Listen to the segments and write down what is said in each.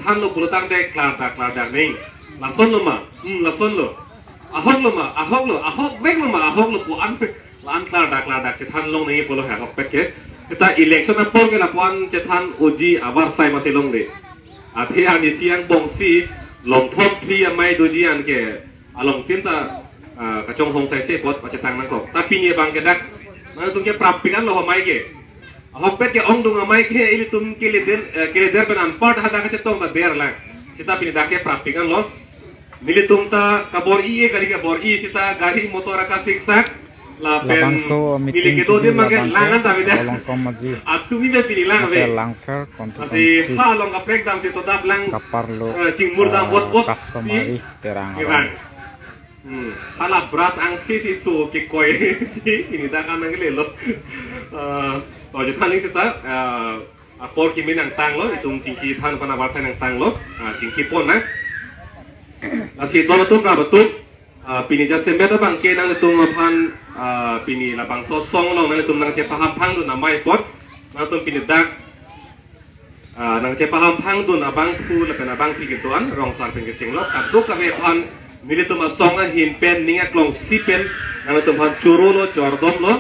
ท่านลูกปุรตั้งได้กลาจากนี้ละส้นลงมาละส้นลูกahok lo ma ahok bek lo ma ahok lo puan klar dak cetan long ni polo ha hok pek ke kita election na pol ke la puan cetan uji abar sai ma long de athi ani siang bong si long thop thi mai do ji an ke along tin ta ka chong hong sai se pot pa cetan nang ko tapi ni bang ke dak na tung ke prap pingan lo mai ke ahok pek ke ong dung mai ke ili tum ke le der ban part ha dak cetong ka der la kita pin dak ke prap pingan lo Mili tumta kabor iye kali kabor iye kita gari motor akan siksak la pen mili kita dia makan langan tapi dah atu ini pilih lang be masih ha long kaprek dam si todap lang cingmur dam bot si terang hala berat angsi itu kikoi ini dah kan nanggle lo to jepan ini kita apor kimi nang tang lo itu cingki than pana warsa nang tang lo cingki pon na Asih tuan betul nggak betul? Pini jasa beda bangke nang itu ngapan pini labang sosong long nang itu nang cepaham pang tu namai pot, nang itu pini dak nang cepaham pang tu abang tu lepas abang tiga tuan rong sar pini kecing lo, kaduk kami pan milik tu masong an himpen ningat long sipen nang itu pan curu lo jordom lo,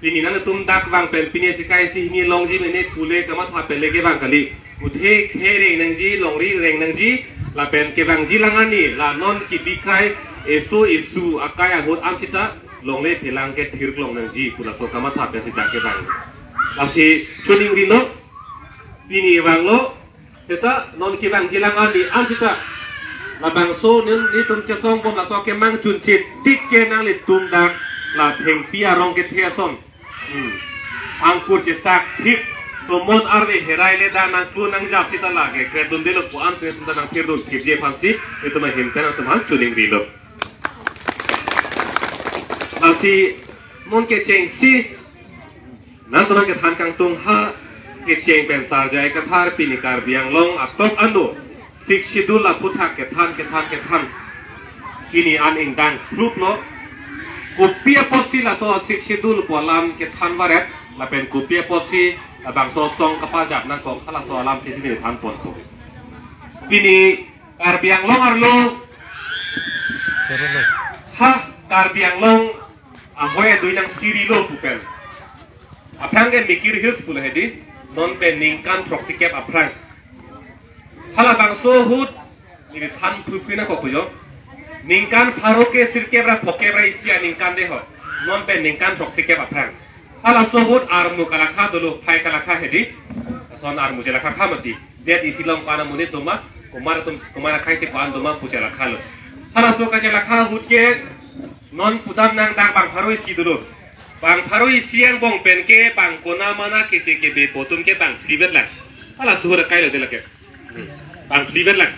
pini nang itu dak bang pen pini sikai si ini long ji ini kule kamat hapen lagi bang kali, udhe kering nang ji long ri reng nang ji la pen ke bang jilangan ni la non ki bikai isu akai agot am sita long le thelang ke thir klong nang ji pula so kama tha pe sita ke bang la si chuning ri lo pini bang lo sita non ki bang jilangan ni am sita la bang so ni tum che song bom la so ke mang chun chit tik ke nang le tum dak la theng pia rong ke thia son angkur che sak thik Tomon arve herai le dan nang tu nang jap sita lage kredun delo puan se tunda nang kirdun kirje fansi itu mah himten atau mah chuning rilo masih mon ke cheng si nang tu nang ke than kang tung ha ke cheng pen sar jai ka thar pinikar biang long atok ando sik sidul la puthak ke than kini an ing dang group lo kupia posi la so sik sidul polam ke than waret la pen kupia posi abang sosong kepada nak kok kalau soalam di sini tanpon tu. Ini karbiang long arlo, ha karbiang long, ahoy doi nang siri lo bukan. Apang kan mikir hius pula hedi, non peningkan proxy cap apang. Hala bang sohut, ini tan pupina kok pujo. Ningkan paroke sirkebra pokebra isia ningkan deho, non peningkan proxy cap apang. Hala sohut armu kalakha dulu, pai kalakha hedi, son armu jelakha khamati. Dia isilom kana muni tuma, kumara khai si pan tuma puja lakha lo. Hala so ka jelakha hutke non pudam nang dang bang pharoi si dulu. Bang pharoi siang bong penke bang kona mana kese ke be potum ke bang flibet lang. Hala suhur kai lo delake. Bang flibet lang.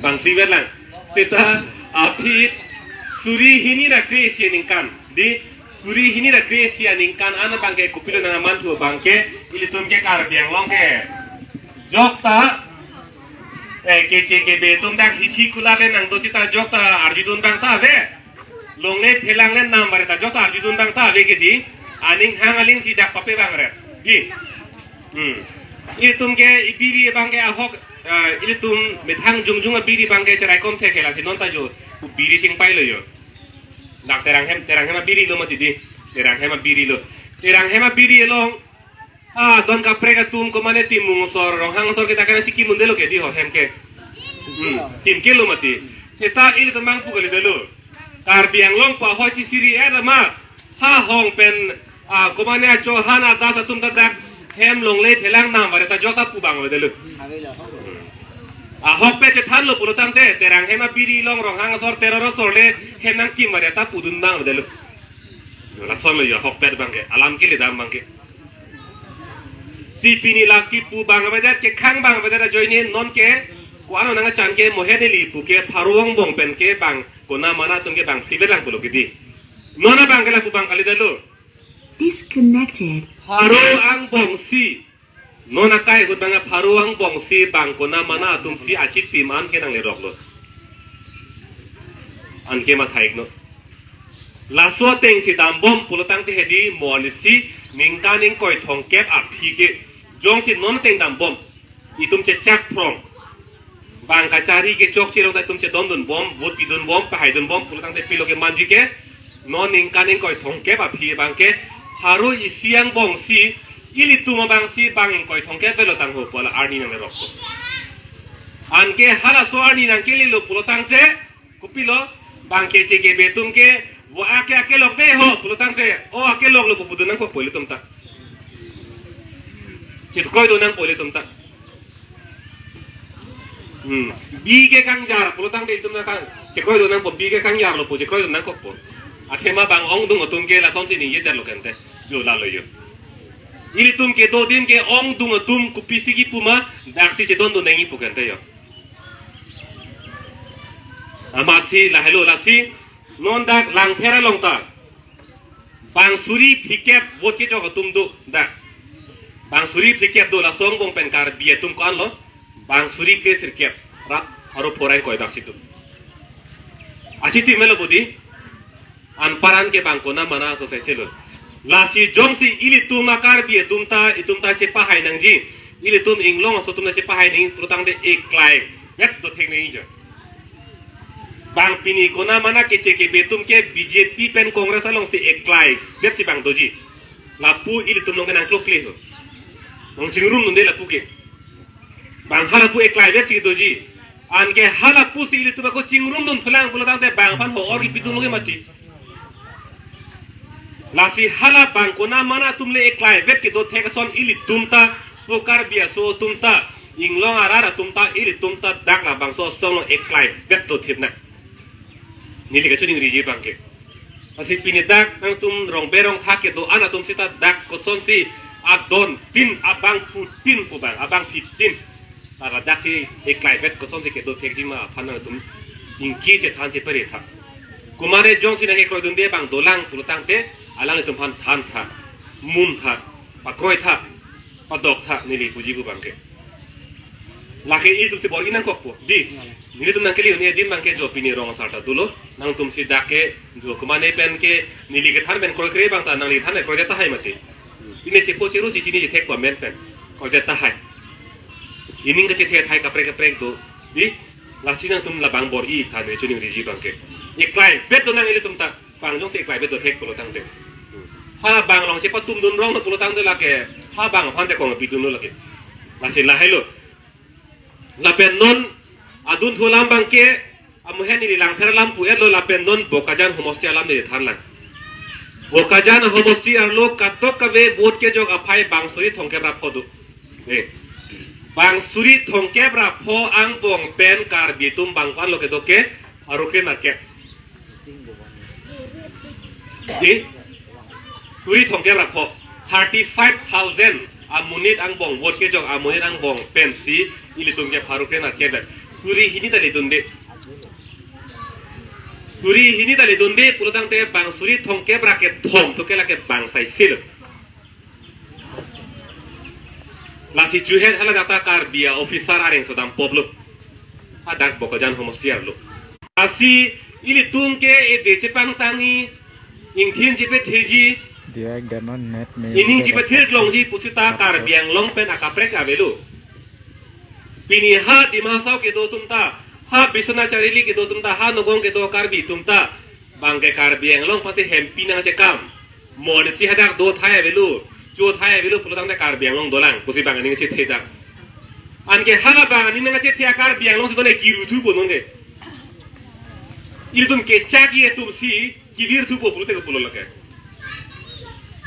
Bang flibet lang. Seta apit suri hini na kresi ningkan di Suri hini na kresi ningkan ana bangke kupilo na naman tu bangke ilitum ke karbiang long ke jokta kece ke betum dak hichi kulale nang do cita jokta arjudun bang sa ve longle thelang le nam bare ta jokta arjudun bang sa ve ke di aning hangaling si dak pape bang re di ilitum ke ibiri bangke ahok ilitum methang jungjung ibiri bangke cerai kom the khela si non ta jo biri sing pai lo yo dak terang hema biri lo mati di terang hema biri long don ka prega tum ko mane tim mungsor rong hang sor kita kana siki mundelo ke di ho hem ke tim ke lo mati seta ili tambang pu gale delo karbiang long pa ho chi siri era ma ha hong pen ko mane cho hana da sa tum da hem long le thelang nam bare ta jota pu bang delo ahok pe che than lo purutang te terang hema biri long rong hang sor teror sor le hem nang kim bare ta pudun bang delo la son lo yo hok pe bang ke alam ke le dam bang ke si pini laki pu bang badat ke khang bang badat joini non ke ko ano nang chan ke mohede li pu ke pharuang bong pen ke bang kona mana tung ke bang sibe lang pulo ke di nona bang ke la pu bang kali delo disconnected pharuang bong si nona kai gut bang pharuang bong si bang kona mana tung si achik pi man ke nang le rok lo an ke ma thaik no la so teng si dam bom pulo tang te hedi mon si ning ka ning koi thong kep a phi ke jong si non teng dam bom itum ce chak prong bang kacari ke chok chirong ta itum ce don bom vot pi don bom pa hai don bom pulang te pilo ke manji ke non ning kaning koi thong ke ba phi bang ke haru isiang bong si ili tuma bang si bang ing koi thong ke belo tang ho pola arni nang rok ko an ke hala so arni nang ke li lo pulo tang te kupilo bang ke che ke betum ke wo ake lok te ho pulo tang te o ake lok lo bu nang ko poli tum ta chit koi do nang poli tum ta bi ke kang jar pulo tang te tum na kang che koi do nang po bi ke kang jar lo po che koi do nang ko po akhema bang ong dung tum ke la ton ti ni ye der lo kente jo la lo yo ili tum ke do din ke ong dung tum ku pisi gi puma dak si che don do nengi pu kente yo amasi la hello la si non dak lang phera long ta bang suri phikep bot ke jo tum do dak bang suri phikep do la song bong pen kar bie tum kan lo bang suri ke sirkep rap haro porai koi dak situ asiti melo bodi an paran ke bang kona mana so se chelo la si jong si ili tu makar bie tumta itumta che pa hai nang ji ili tum inglong so tumna che pa hai ning prutang de ek klai yak do thek nei jo bang pini kona mana ke che ke betum ke BJP pen congress along si ek klai bet si bang doji la pu ili tum nong nang klok kle ho nong jingrum nunde la pu ke bang hala pu ek klai bet si doji an ke hala pu si ili tum ko jingrum dun thulang pulotang de bang pan ho ori pitu nong ma chi lasi hala bang kona mana tumle ek klai bet ke do thek son ili tumta sokar bia so tumta inglong arara tumta ili tumta dak la bang so song ek klai bet do thip na nili ka chuning riji bang ke asi pini dak nang tum rong berong thak ke do ana tum sita dak ko son si adon tin abang putin ko bang abang fitin para dak si ek klai bet ko son si ke do thek jima phana tum jingki che than che pare tha kumare jong si na ke ko dun de bang dolang pulutang te alang itu pan than tha mum tha pakroi tha padok tha nili puji bu bangke laki itu si bor inang kokpo di nili tum nangkeli ni din bangke jo pini rong sarta dulo nang tum si dake jo kumane pen ke nili ke than ben koi kre bang ta nang li than ko jata hai mati ini si po chiru si chini je thek ko men pen ko jata hai ining ke che thai ka prek do di lasi nang tum la bang bor i tha ne chuning riji bangke iklai bet do nang ili tum ta bang jong si iklai bet do thek ko lo tang de ha bang long siapa tum dun rong pulo tang de la ke ha bang han de ko bi dun lo ke masih la hello la pen non adun thulam bang ke amuhen ni lang thera lam pu elo la pen non bokajan homosti alam de than la bokajan homosti ar lo katok ka ve bot ke jog aphai bang suri thong ke ra phodu e bang suri thong ke ra pho ang bong pen kar bi tum bang pan lo ke do ke aruke na ke di suri thong ke rakho 35,000 amunit ang bong wot ke jong amunit ang bong pensi ili tung ke pharu ke na ke suri hini tali dunde pulutang te bang suri thong ke bra ke thong to ke la ke bang sai sil la si juhet hala data kar bia officer areng sodam poblo adak bokajan homosiar lo asi ili tung ke e de chepang tangi ingthin jipe theji dia danon net me ini jipe thil long ji puchita kar biang long pen akaprek avelu pini ha dimasau ke do tumta ha bisna charili ke do tumta ha nogong ke do kar bi tumta bangke kar biang long pati hempi na se kam mon chi hadak do thai avelu jo thai avelu pulutang de kar biang long dolang pusi bang ni che theda anke hala bang ni na che thia kar biang long se do ne kiru thu bonon de iltum ke chaki etum si kirir thu po pulute ko pulo lake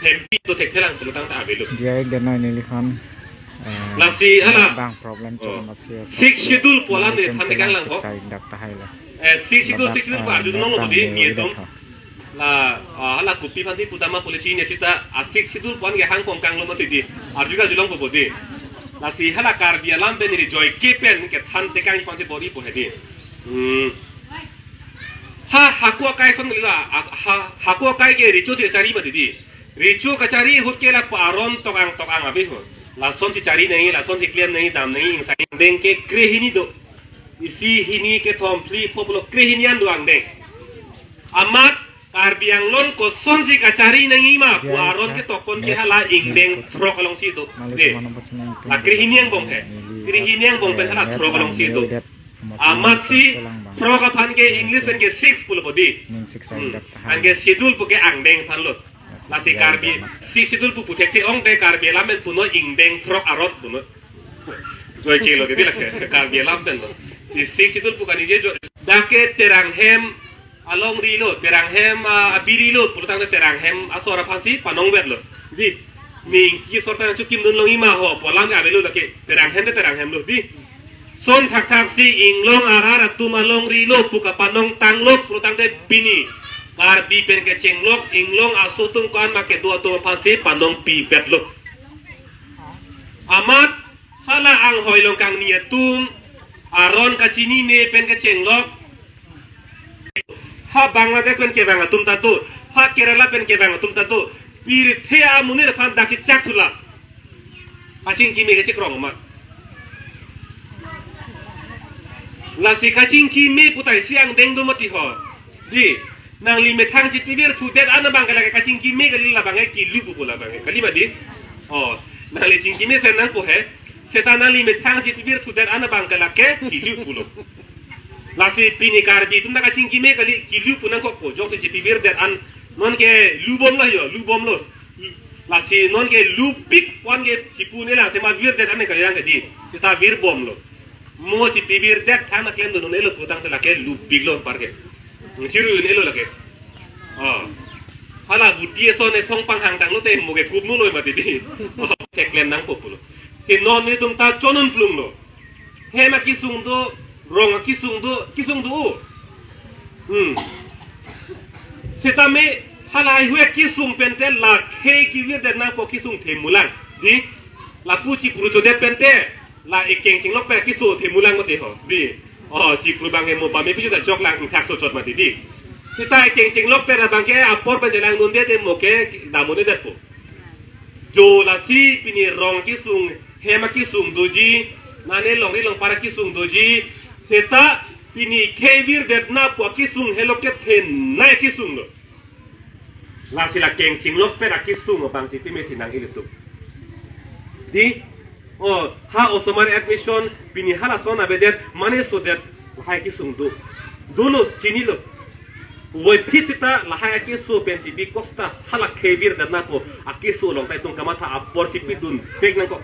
hempi to thek thelang pulutang ta avelu dia danon ni likhan lasi hala bang problem cho masih six schedule pola de than de kang lang ko sai dak ta hai la six schedule pa ju nong lo di ni tom la hala kupi phasi putama polichi ne sita a six schedule pon ge hang kong kang lo ma ti di arjuga julong ko bodi lasi hala kar bia lam ben ri joy kepen ke than de kang pon se bodi po hedi ha hakua kai song la hakua kai ke richo se chari ma di richo ka chari hut ke la paron tokang abi ho lason si cari nahi, lason si clear nahi, dam nahi, insai deng ke krehini do, isi hini ke thompli populo krehinian do ang deng. Amat Karbiang lon ko son si kacari nangima ku aron ke tokon ke hala ingdeng trok along situ. De. La krihiniang bong he. Krihiniang bong pen hala trok along situ. Amat si trok apan ke English pen ke 6 pulo bodi. An ke schedule pu ke angdeng pan lo. La si karbi si schedule pu putek te ong de karbi lamen puno ingdeng trok arot puno. Joy ke lo de la ke karbi lam pen lo. Si schedule pu kan je jo dake terang hem along rilo terang hem abirilo pulutang de terang hem asora phansi panong bet lo di ming ki sorta chu kim dun long ima ho polam ga belu lake terang hem lo di son thak thak si inglong arara tum along rilo puka panong tanglok pulutang de bini kar bi pen ke chenglok inglong asutung kan make dua to phansi panong pi bet lo amat hala ang hoilong kang niatum aron kacini ne pen ke chenglok ha Bangladesh pen ke banga tum tatu ha Kerala pen ke banga tum tatu pir thea munir phan daki chakula acing kimi ke krong ma la si kacing kimi putai siang deng do mati ho di nang limit hang si pibir sudet ana bangala ke kacing kimi ke la bangai ki lubu pula bangai kali madi oh nang le cing kimi senang ko he setana limit hang si pibir sudet ana bangala ke ki lubu pula lasi pini karbi tum naka singki me kali kilu punan ko ko jok si pibir dat an non ke lubom lah yo lubom lo lasi non ke lupik wan ke sipune la tema vir dat an ke yang di kita vir bom lo mo si pibir dat thana ken do nelo putang te la ke lupik lo par ke chiru nelo la ke hala butie so ne thong pang hang tang lo te mo ke kup nu lo ma ti di tek lem nang ko pulo si non ni tum ta chonon plung lo he ma kisung do rong kisung do setame halai hue kisung pente la khe ki wir de na ko kisung themulang di la puchi puru de pente la ekeng king lok pe kisu themulang ko te ho di chi puru bang mo pa me pi da jok lang thak so chot ma di sita ekeng king lok pe ra bang ke apor pe jelang nun de mo ke da mo de po jo la si pini rong kisung hema kisung doji nane long ri long para kisung doji seta pini kevir detna po kisung heloke then nai kisung lo la sila keng chinglok pera kisung bang siti me sinang ilitu di ha osomar admission pini hala sona bedet mane so det hai kisung do lo chini lo woi phitsita la hai kisu pensi bi costa hala kevir detna po akisu long tai tung kamata apor chipidun tek nang ko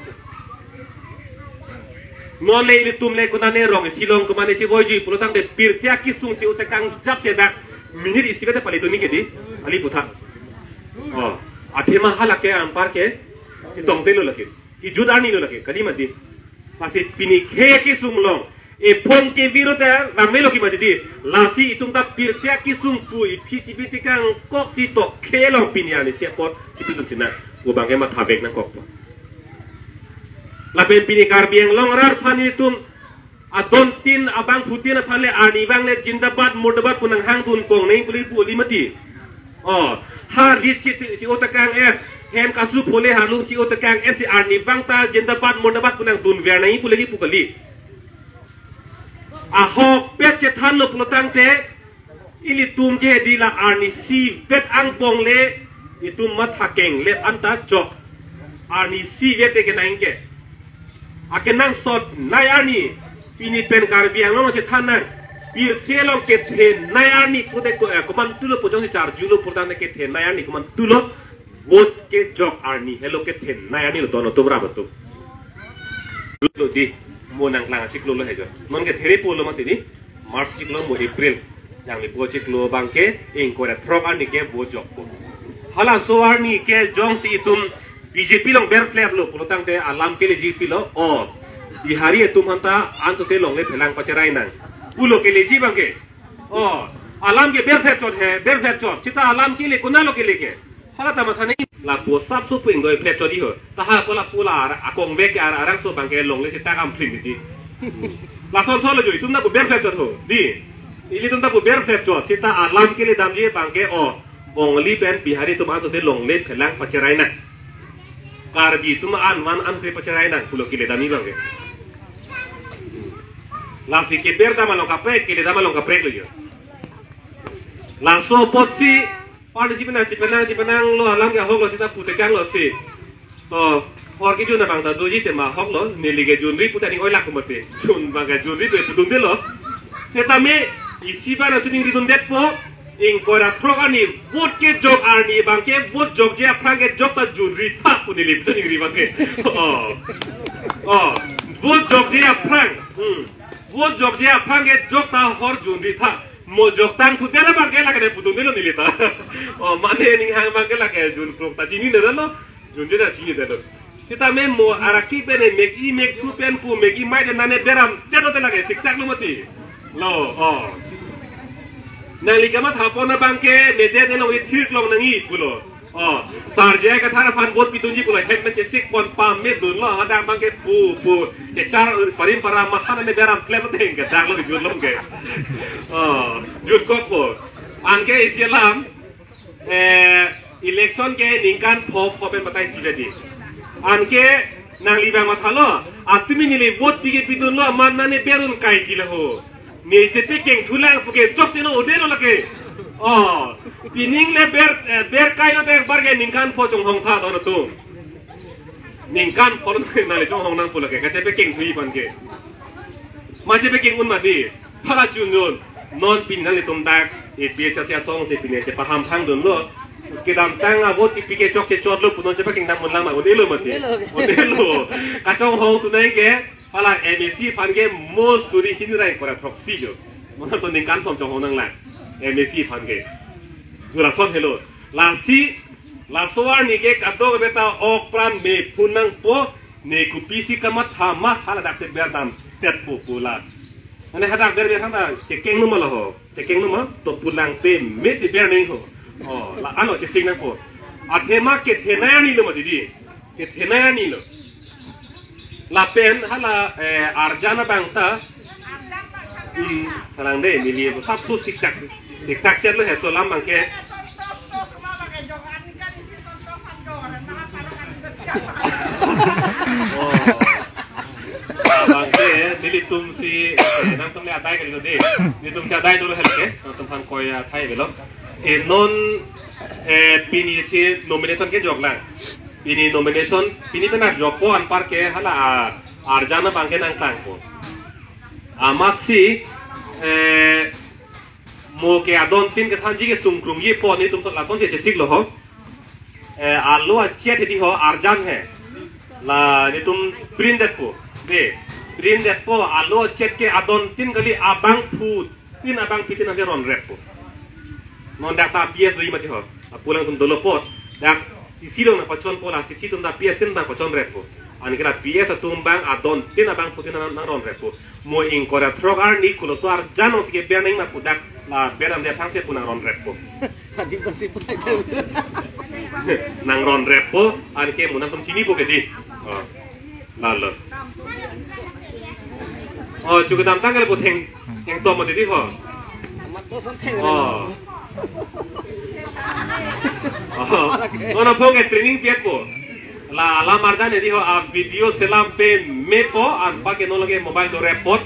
non le ini tum le kuna ne rong silong kumane si boji pulutang de pirtia kisung si utekang jap cedak minir isi kata pale tuni kedi ali putha athema halake ampar ke si tongte lo lake ki judani lo lake kali madi pasi pini khe kisung long e pon ke virote ramelo ki madi di lasi itung ta pirtia kisung pui phichi bitikang kok si to khelong piniani si pot itu sina go bange ma thabek na kok lapen pini karbiang long rar pani tum adon tin abang putin phale ani bang le jindabad murdabat punang hang tun kong nei puli puli mati ha ri si otakang hem kasu phole halu si otakang si ani bang ta jindabad murdabat punang tun ver nei puli pukali ho pet che than lo pulotang te ili tum je dila ani si bet ang kong le itum mat hakeng le anta jok ani si vete ke naingke akenang sot nayani pini pen karbiang lo che thanan pir thelong ke the nayani kode ko man tulo pojong si char julo purdan ke the nayani ko man tulo bot ke jok arni hello ke the nayani lo dono tumra batu lo di monang lang chiklo lo hejo non ke there polo mati ni march chiklo mo april jang ni bo chiklo bangke ing ko ra throk ani ke bo jok ko hala so arni ke jong si itum BJP long ber player lo pulutang te alam ke le GP lo bihari etum hanta anto se long le thelang pacharai nang ulo ke le ji bangke alam ke ber chot sita alam ke le kuna lo ke le ke hala ta mathani la po sap su ping doi plet chodi ho ta ha pola akong be ke arang so bangke long le sita kam pling di la son thol jo itum na ko ber plet chot ho di ili tum ta ko ber plet chot sita alam ke le dam je bangke bongli pen bihari tum anto se long le thelang pacharai nang karbi tuma an se pacharai nang pulo kile dami bange la si ke berda malong kapre kile dama long kapre lo yo langsung potsi Pada si penang lo alam ke hok lo sita putih kang lo si. Oh, और की जो ना बांगता दो जी ते माँ हक लो नीली के जूनरी पुता नहीं कोई लाख मते जून बांगे जूनरी पे पुतुं दे लो सेता में इसी बार अचुनी रिदुं दे पो इन कोरा थ्रोगा नी वोट के जोक आर्नी बांगे वोट जोक जे अपना के जोक ता जूनरी था पुनीली पुतुं नहीं बांगे वोट जोक जे अपना वोट जोक जे अपना के जोक ता हर जूनरी था मो जोक तांग पुते ना बांगे लगे पुतुं दे लो नीली ता माने नहीं हांग बांगे लगे जून प्रोक ता चीनी दे लो जून जे ता चीनी दे लो kita memo araki bene megi tu pen pu megi mai de nane beram teto te lage siksak lu mati lo nali kama thapona bangke nede de lo ithir klong nangi pulo sarje ka thara phan bot pitunji pulo hek me sik pon pam me dun lo hada bangke pu che char parim para mahana me beram klem te ke dang lo jun lom ke jun ko po anke isilam election ke ningkan phop pen batai sibedi anke nang libang mathalo atumi nili vote pige pidun lo manna ne berun kai kila ho me chete keng thulang puke chok cheno odelo lake pining le ber kai no te bar ge ningkan pho chong hong tha don tu ningkan pho na le chong hong nang pulake ka chepe keng thui ban ke ma chepe keng un ma di phala chun non non pin nang le tum dak e pesa sia song se pine se paham phang don lo kita tang abot tipike chok se chot lo punon sepa kingdam mun lama odelo mati odelo kacong hong tunai ke pala MSC pan ke mo suri hinrai kora proxy jo mona to ning kan som chong hong nang la MSC pan ke jura son hello la soar ni ke kato beta ok pran me punang po ne kupisi kamat hama hala dak se berdam tet po pula ane hadak ber ber hama chekeng no malo ho chekeng no ma to pulang pe me si ber ning ho la ano che sing na ko athema ke thena ni lo mati di ke thena ni lo la pen hala arjana bangta sarang de ni li sap su siksak chen lo he so lam bang ke bang ke ni tum si nang tum le adai ke lo de ni tum se adai do lo hel ke tum han ko ya thai be lo non pini si nomination ke jogla pini nomination pini pena jogpo anpar ke hala arjana bangke nang tangpo amaksi mo ke adon tin ke thanji ke sumkrum ye po ni tum la ton se sik lo ho allo achhe thi ho arjan hai la ni tum print det po de print det po allo check ke adon tin gali abang food tin abang pitin ase ron rep po non dak ta pies doi mati ho pulang tum dolo pot dak sisi lo na pachon pola sisi tum da pies tin da pachon repo ani kira pies tum bang adon tin abang putin na ron repo mo in kora trogar ni kulo suar jano sike berning na pudak la beram de thangse punang ron repo Tadi bersih putai nang ron repo ani ke munang tum chini po ke di lalo cukup tantang kali pot heng to mati di ho Ono ponge training pia po. La marda ne dijo a video selam pe me po an pa ke no lage mobile do report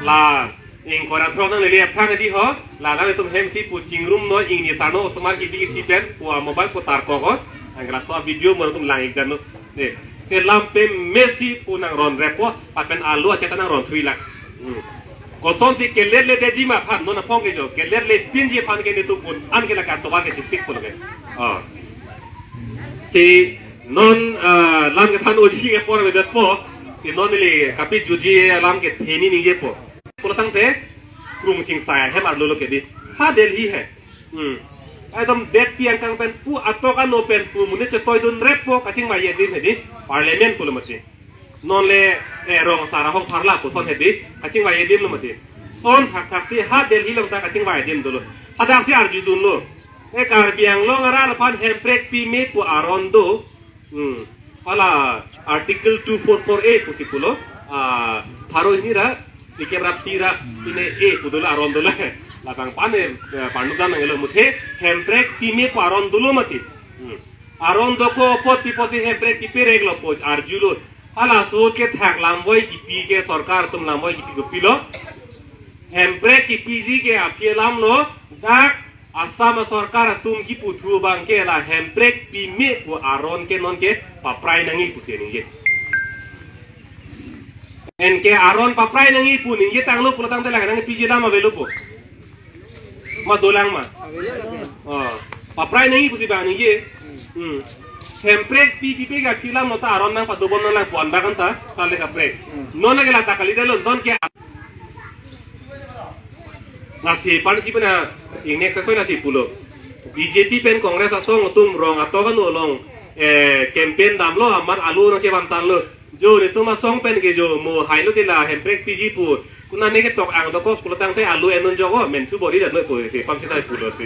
la in kora throno le lia phang dijo la na tum hem si pu chingrum no ing ni sano smart ki bi si pen po mobile po tar ko ko angra so video mo tum lang ikan no ne selam pe me si pu nang ron report pa pen alu a chetana ron 3 lakh Kosong si keler le deji ma pan nona pong ke jo keler le pinji pan ke ne tu pun an ke la ka to ba ke sik pun ke si non lam ke than oji ke por be po si non le kapi juji lam ke theni ni je po pula tang te krung ching sai he mar lo ke di ha delhi hai एकदम देख पियang kang pen pu atoka no pen pu mune che toy dun rep po ka ching ma ye din he di parliament pula ma chi non le rong sara hong parla ko son he di ka ching ma ye dim lo ma di son thak si ha delhi lo ta ka ching ma ye dim do lo ha dak si arju dun lo e kar biang lo ngara la pan hem prek pi me pu arondo ala article 2448 pu si pulo tharo hira dikebra tira ine e pu do la arondo la lakang pane pandudan ngelo muthe hemprek timi paron dulu mati aron doko pot pipoti hemprek tipe reglo poj arjulo hala so ke thak lamboi ki pi ke sarkar tum lamboi ki pilo hemprek ki piji ke apielam lo dak asam sorkar tum ki putu bangke la hemprek pime pu aron ke non ke paprai nangi pu seninge en ke aron paprai nangi pu ninge tanglo pulatang te la nangi pijila ma velo pu ma dolang ma paprai nangi pu si bang ninge hemprek pi ga kila nota aron nang padobon nang puan bagan ta tale ka prek non la ke la takali delo non ke nasi pan si pena ini kesoi nasi pulo BJP pen kongres asong tum rong atau kan ulong campaign damlo aman alu nasi bantal lo jo itu masong pen ke jo mo hai lo tila hemprek PG pur kuna ne ke tok ang toko pulo tang te alu enon jogo men tu body dan lo ko se pam sita pulo se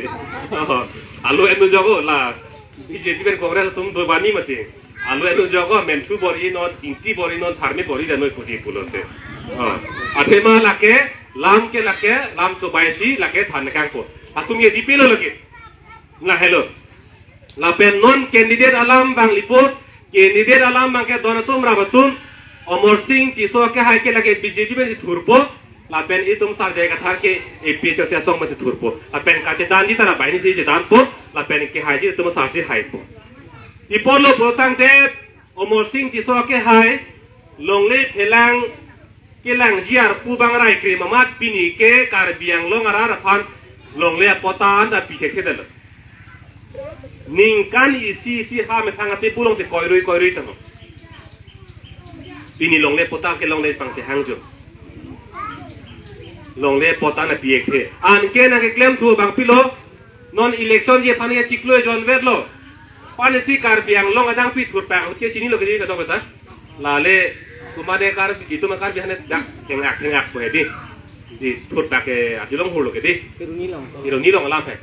alu enon jogo la BJP pen kongres tum do bani mati alu enon jogo men tu body non inti body non tharmi body dan lo ko se pulo se atema lake lam cobai si lake than kang ko atum ye dipilo lagi na hello la pen non candidate alam bang lipot candidate alam bang ke donatum rabatum Omor Singh tiso ke hai ke lage BJP में थुरपो la pen itum sar jai ka thar ke AP se song ma se thurpo la pen ka che dan di tara bai ni se dan po la pen ke hai ji tum sar se hai po ipolo protang te Omor Singh tiso ke hai longle phelang kilang jiar pu bang rai kri mamat pini ke kar biang long ara phan long le potan da pi ke dal ning kan isi ha me thang ate pulong se koiroi tan pini long le potan ke long le pang se hangjo long le potan na pi ke an ke na ke claim thu bang pilo non election je phani chiklo jon vedlo pan si kar biang long adang pi thur pa ke chini lo ke ka do bata la le kumade kar itu makar bihane dak tengak ko hedi di thut ke adilong hulo ke di ironi long alam he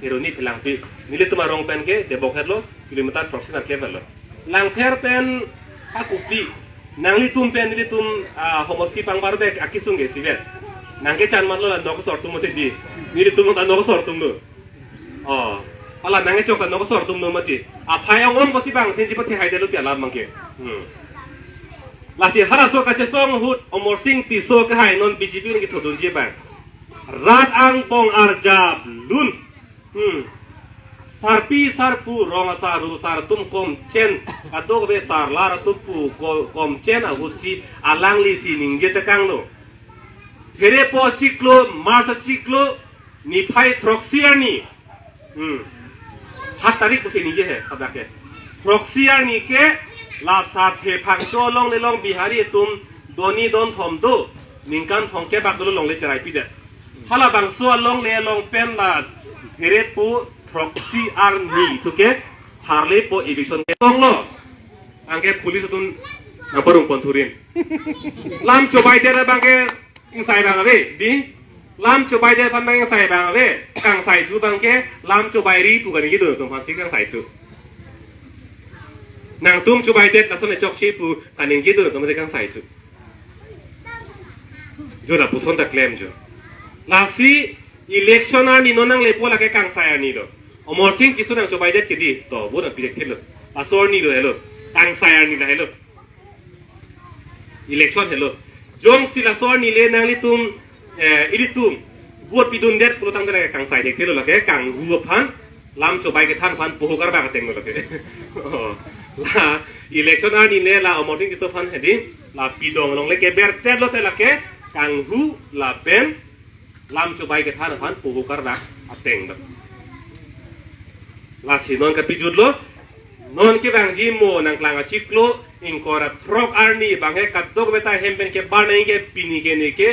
ironi pelang pi nile tuma rong pen ke de bokherlo kilometer proxima ke velo lang ther pen akupi nangli tum pen nile tum homoski pangbar de akisunge sivel nangke chan manlo la nok sor tum mote di nile tum ta nok sor tum no ala nangke chok ta nok sor tum no mati aphai ong ko si bang tin ji pati hai de lu ti alam mangke lasi haraso kace song hut Omor Singh tiso ke hai non BJP ni thodun je bang rat ang pong arjab lun sarpi sarpu rong saru sar tum kom chen adog be sar lar tupu kom chen a husi alang li si ning je takang lo there po chiklo marsa chiklo ni phai throxiani hat tarik pusi ni je hai abake throxiani ke la sathe phangcho long le long bihari tum doni don thom do ningkan thongke bak do long le charai pi de hala bang so long le long pen la there pu proxy army tuke harle po eviction ke tong lo angke police tun naparung ponturin lam cobai de bang ke ing sai bang ave di lam cobai de pan bang sai bang ave kang sai chu bang ke lam cobai ri tu kan gi do tong phasi kang sai chu nang tum cobai det lason chok chi pu kaning gi do to me kang sai chu jo la puson ta claim jo la si election ani no nang le pola ke kang sai ani do Omor Singh kisu nang cobai det ke di to bu na pi det lo asor ni do hello kang sai ani la hello election hello jong sila sor ni le nang li tum ili tum buat pidun det pulo tang ke kang sai det ke lo la ke kang hu phan lam cobai ke than phan pu gar ba ka teng lo ke la election ani ne la Omor Singh kisu phan hedi la pidong long le ke ber tet lo te la ke kang hu la pen lam cobai ke than phan pu gar ba ateng lo la si non ka pijud lo non ke bang ji mo nang klang a chiklo in kora throk arni bang he kat dog beta hempen ke bar nei ke pini ke ne ke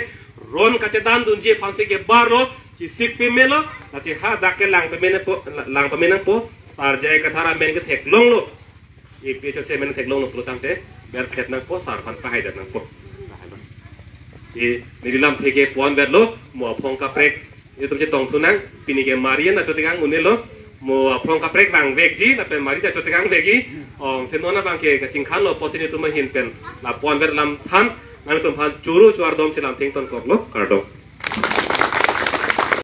ron ka che dan dun je phanse ke bar lo chi sik pe melo la chi ha dak ke lang pe men po lang pe men po sar jai ka thara men ke thek long lo e pe che men thek long lo protang te ber khet nang po sar phan pa hai dat nang po e ni lam theke pon ber lo mo phong ka prek e tum che tong thunang pini ke marian na to tingang unelo mo phong ka prek bang vek ji na pen mari cha chote gang vegi ong then ona bang ke ka ching khan lo posini tu ma hin pen la pon ber lam than nang tum phan churu chuar dom che lam thing ton kok lo kar do